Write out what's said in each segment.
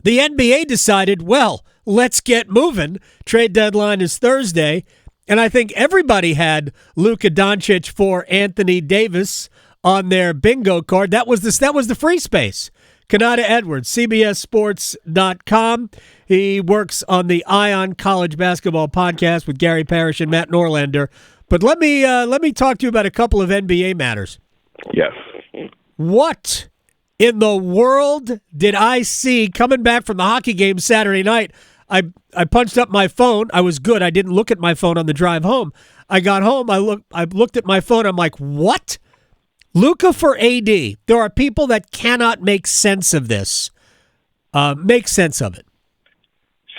The NBA decided, well, let's get moving. Trade deadline is Thursday, and I think everybody had Luka Doncic for Anthony Davis on their bingo card. That was the free space. Konata Edwards, CBSSports.com. He works on the Ion College Basketball Podcast with Gary Parrish and Matt Norlander. But let me talk to you about a couple of NBA matters. Yes. What in the world did I see coming back from the hockey game Saturday night? I punched up my phone. I was good. I didn't look at my phone on the drive home. I got home. I looked at my phone. I'm like, what? Luka for AD. There are people that cannot make sense of this. Make sense of it.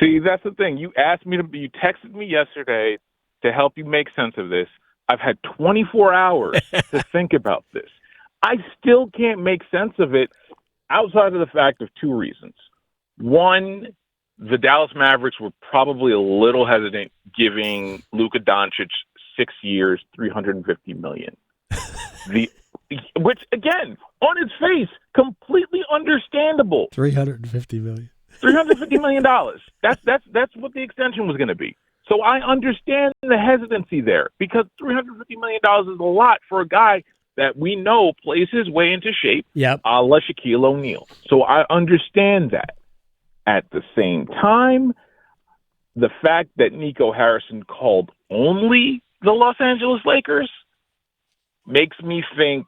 See, that's the thing. You texted me yesterday to help you make sense of this. I've had 24 hours to think about this. I still can't make sense of it outside of the fact of two reasons. One, the Dallas Mavericks were probably a little hesitant giving Luka Doncic 6 years, $350 million. Which, again, on its face, completely understandable. $350 million. $350 million. That's what the extension was going to be. So I understand the hesitancy there because $350 million is a lot for a guy that we know plays his way into shape, yep, a la Shaquille O'Neal. So I understand that. At the same time, the fact that Nico Harrison called only the Los Angeles Lakers makes me think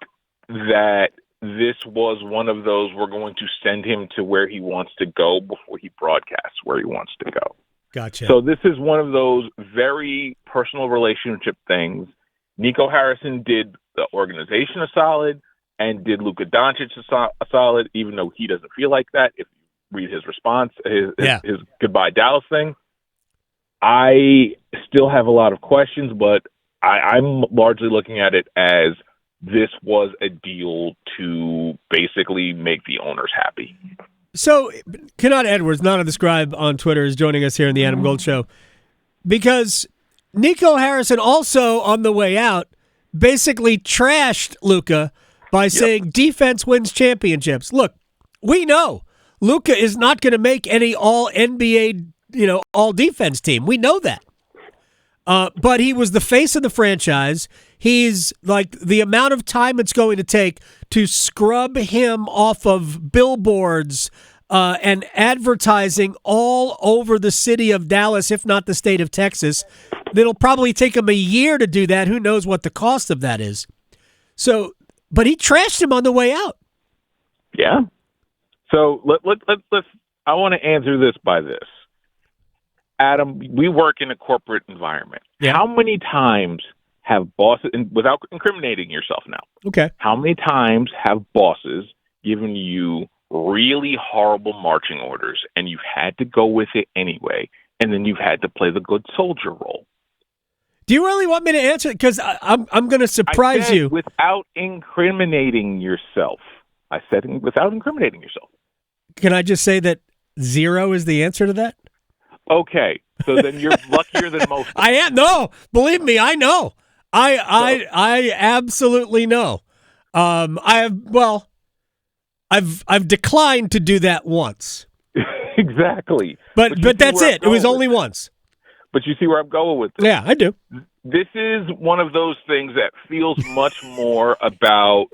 that this was one of those we're going to send him to where he wants to go before he broadcasts where he wants to go. Gotcha. So this is one of those very personal relationship things. Nico Harrison did the organization a solid and did Luka Doncic a solid, even though he doesn't feel like that. If you read his response, his goodbye Dallas thing, I still have a lot of questions, but I'm largely looking at it as this was a deal to basically make the owners happy. So, Konata Edwards, not on the Scribe on Twitter, is joining us here in the Adam Gold Show because Nico Harrison also on the way out basically trashed Luka by saying defense wins championships. Look, we know Luka is not going to make any all-NBA, all-defense team. We know that. But he was the face of the franchise. He's like the amount of time it's going to take to scrub him off of billboards and advertising all over the city of Dallas, if not the state of Texas. It'll probably take him a year to do that. Who knows what the cost of that is? So, but he trashed him on the way out. Yeah. So let's. I want to answer this by this. Adam, we work in a corporate environment. Yeah. How many times have bosses, and without incriminating yourself now, okay, how many times have bosses given you really horrible marching orders and you've had to go with it anyway, and then you've had to play the good soldier role? Do you really want me to answer it? Because I'm going to surprise you. Without incriminating yourself. I said without incriminating yourself. Can I just say that 0 is the answer to that? Okay, so then you're luckier than most. I am. No, believe me, I know. I absolutely know. I've declined to do that once. Exactly. But that's it. It was only once. But you see where I'm going with this. Yeah, I do. This is one of those things that feels much more about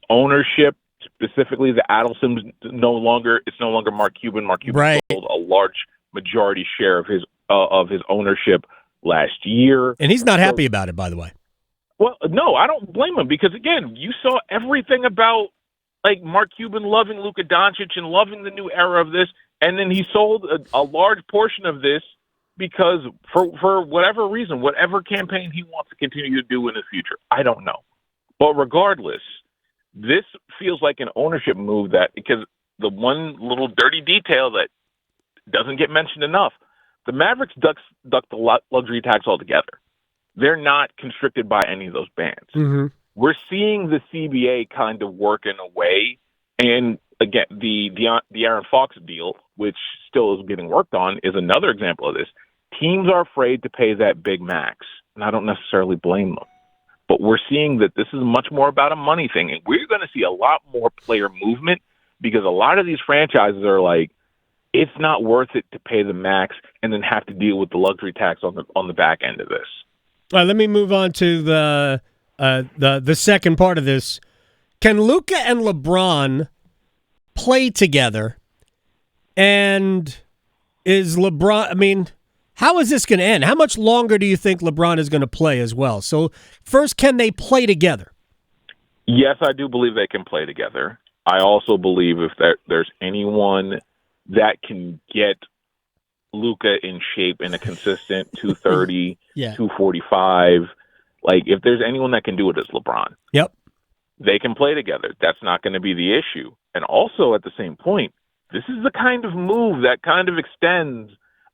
ownership, specifically the Adelsons. It's no longer Mark Cuban. Mark Cuban right. sold a large majority share of his ownership last year. And he's not happy about it, by the way. Well, no, I don't blame him because, again, you saw everything about like Mark Cuban loving Luka Doncic and loving the new era of this, and then he sold a large portion of this because for whatever reason, whatever campaign he wants to continue to do in the future. I don't know. But regardless, this feels like an ownership move because the one little dirty detail that doesn't get mentioned enough, the Mavericks duck the luxury tax altogether. They're not constricted by any of those bans. Mm-hmm. We're seeing the CBA kind of work in a way, and again, the Aaron Fox deal, which still is getting worked on, is another example of this. Teams are afraid to pay that big max, and I don't necessarily blame them. But we're seeing that this is much more about a money thing, and we're going to see a lot more player movement because a lot of these franchises are like, it's not worth it to pay the max and then have to deal with the luxury tax on the back end of this. All right, let me move on to the second part of this. Can Luka and LeBron play together? And is LeBron, I mean, how is this going to end? How much longer do you think LeBron is going to play as well? So first, can they play together? Yes, I do believe they can play together. I also believe if there's anyone that can get Luka in shape in a consistent 230, 245, like if there's anyone that can do it, it's LeBron. Yep. They can play together. That's not going to be the issue. And also at the same point, this is the kind of move that kind of extends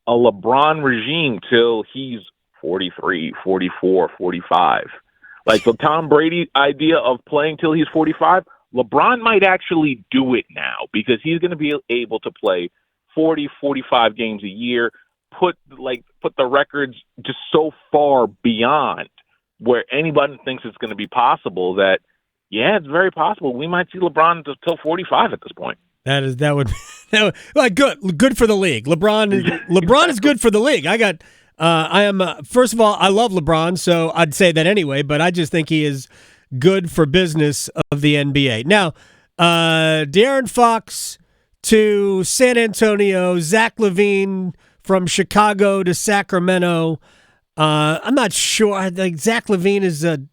a LeBron regime till he's 43, 44, 45. Like the Tom Brady idea of playing till he's 45, LeBron might actually do it now because he's going to be able to play 40, 45 games a year, put the records just so far beyond where anybody thinks it's going to be possible that, yeah, it's very possible. We might see LeBron till 45 at this point. That would like good for the league. LeBron is good for the league. First of all, I love LeBron, so I'd say that anyway, but I just think he is good for business of the NBA. Now, De'Aaron Fox to San Antonio, Zach LaVine from Chicago to Sacramento. I'm not sure. I think Zach LaVine is an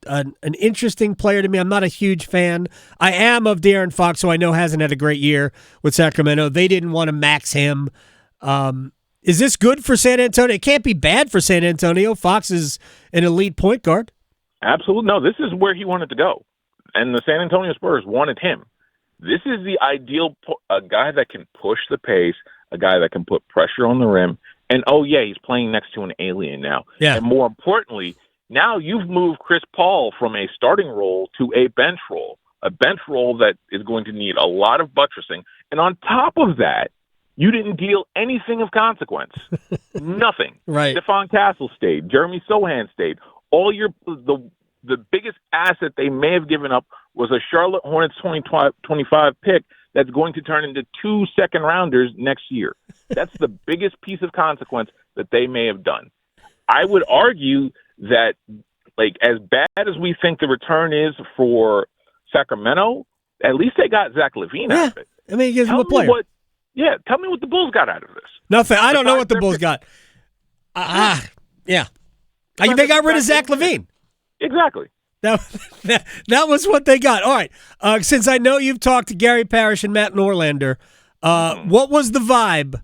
interesting player to me. I'm not a huge fan. I am of De'Aaron Fox, who I know hasn't had a great year with Sacramento. They didn't want to max him. Is this good for San Antonio? It can't be bad for San Antonio. Fox is an elite point guard. Absolutely. No, this is where he wanted to go. And the San Antonio Spurs wanted him. This is the ideal a guy that can push the pace, a guy that can put pressure on the rim. And, oh, yeah, he's playing next to an alien now. Yeah. And more importantly, now you've moved Chris Paul from a starting role to a bench role that is going to need a lot of buttressing. And on top of that, you didn't deal anything of consequence. Nothing. Right. Stephon Castle stayed. Jeremy Sohan stayed. The biggest asset they may have given up was a Charlotte Hornets 2025 pick that's going to turn into 2 second-rounders next year. That's the biggest piece of consequence that they may have done. I would argue that, like, as bad as we think the return is for Sacramento, at least they got Zach LaVine out of it. I mean, he gives him a player. Tell me what the Bulls got out of this. Nothing. I don't know what the Bulls got. Yeah. They got rid of Zach LaVine. Exactly. That was what they got. All right. Since I know you've talked to Gary Parrish and Matt Norlander, what was the vibe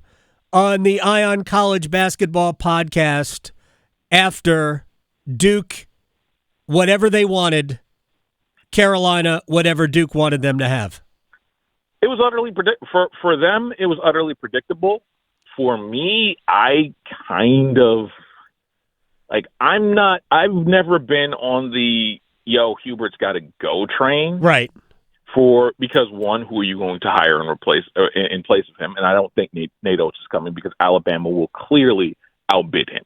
on the Ion College Basketball podcast after Duke, whatever they wanted, Carolina, whatever Duke wanted them to have? It was utterly for them. It was utterly predictable. For me, I kind of I've never been on the Hubert's got to go train, right? Because one, who are you going to hire and replace in place of him? And I don't think Nate Oates is coming because Alabama will clearly outbid him.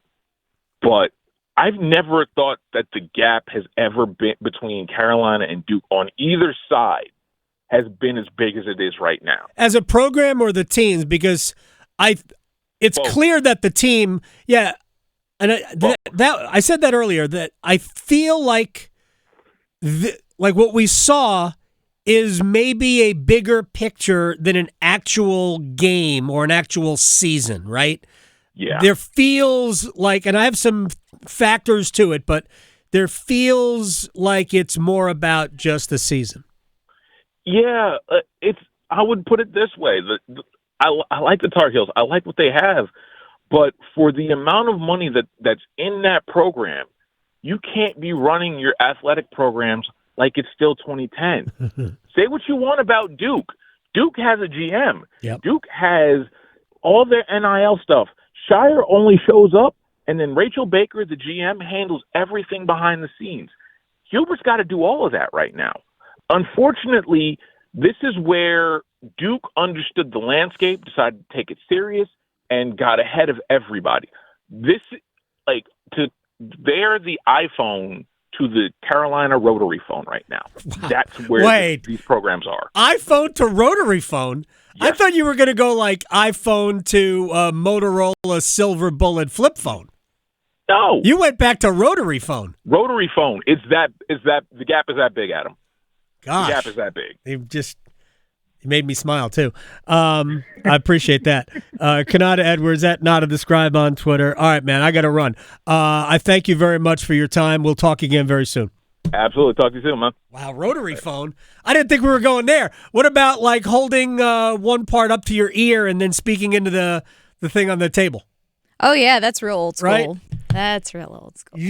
But I've never thought that the gap has ever been between Carolina and Duke on either side has been as big as it is right now. As a program or the teams, because it's Both. clear that the team, and I said that earlier, that I feel like what we saw is maybe a bigger picture than an actual game or an actual season, right? Yeah. There feels like, and I have some factors to it, but there feels like it's more about just the season. Yeah, I would put it this way. I like the Tar Heels. I like what they have. But for the amount of money that's in that program, you can't be running your athletic programs like it's still 2010. Say what you want about Duke. Duke has a GM. Yep. Duke has all their NIL stuff. Shire only shows up, and then Rachel Baker, the GM, handles everything behind the scenes. Hubert's got to do all of that right now. Unfortunately, this is where Duke understood the landscape, decided to take it serious, and got ahead of everybody. They're the iPhone to the Carolina rotary phone right now. Wow. That's where these programs are. iPhone to rotary phone? I thought you were going to go like iPhone to Motorola Silver Bullet flip phone. No. You went back to rotary phone. Rotary phone. The gap is that big, Adam. Gosh. The gap is that big. You made me smile, too. I appreciate that. Konata Edwards at Not of the Scribe on Twitter. All right, man, I got to run. I thank you very much for your time. We'll talk again very soon. Absolutely. Talk to you soon, man. Wow, rotary phone. I didn't think we were going there. What about like holding one part up to your ear and then speaking into the thing on the table? Oh, yeah, that's real old school. Right? That's real old school.